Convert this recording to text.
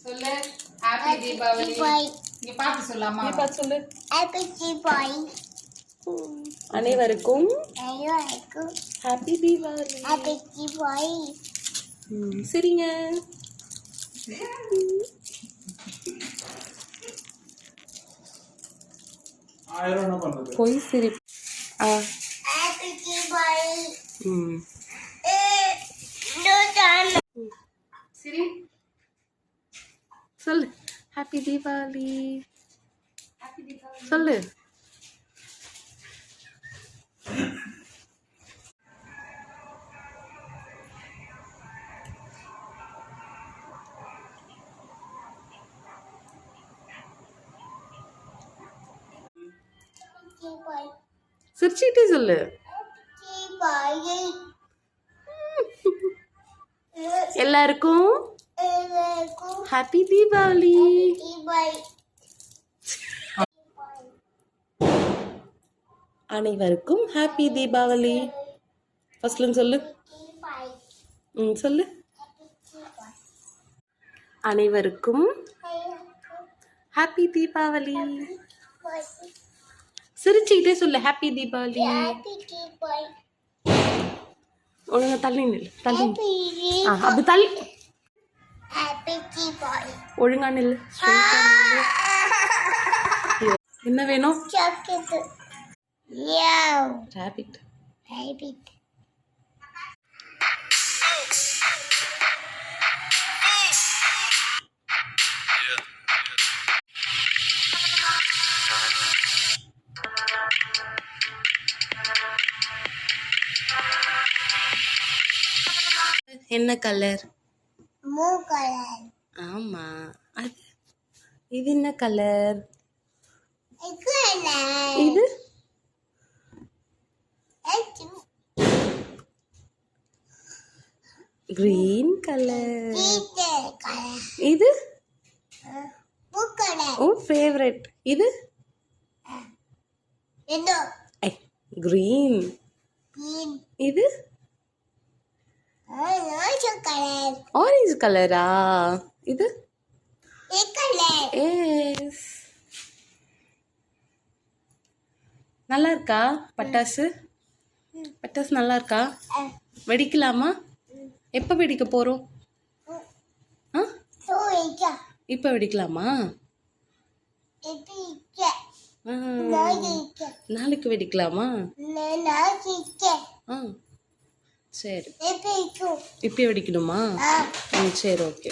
சொல்லு ஹாப்பி தீபாவளி. இங்க பாத்து சொல்லாமா? நீ பார்த்து சொல்லு. ஹாப்பி தீபாவளி. அனைவருக்கும் ஹாப்பி தீபாவளி. ஹாப்பி தீபாவளி. சரிங்க. பொய் சிரி. ஹாப்பி தீபாவளி. சரி சொல்லு ஹாப்பி தீபாவளி. சொல்லு. சிரிச்சுக்கிட்டே சொல்லு. எல்லாருக்கும் ஹாப்பி தீபாவளி. அனைவருக்கும் ஹாப்பி தீபாவளி. ஃபர்ஸ்ட்ல சொல்லு. சொல்லு. அனைவருக்கும் ஹாப்பி தீபாவளி. சிரிச்சுக்கிட்டே சொல்லு ஹாப்பி தீபாவளி. ஒழுங்கா தள்ளி நில்லு. அப்படி தள்ளி ஒழுங்கா நில்லு. என்ன வேணும்? ராபிட். என்ன கலர்? ஆமா. அது இது என்ன கலர்? இது கிரீன் கலர். இது உன் ஃபேவரட். இது கிரீன். இது ஆரஞ்சு கலரா? இது எஸ். நல்லா இருக்கா பட்டாசு? பட்டாசு நல்லா இருக்கா? வெடிக்கலாமா? எப்போ வெடிக்க போறோம்? இப்போ வெடிக்கலாமா? நாளைக்கு வெடிக்கலாமா? சரி. இப்போ வெடிக்கணுமா? சரி, ஓகே.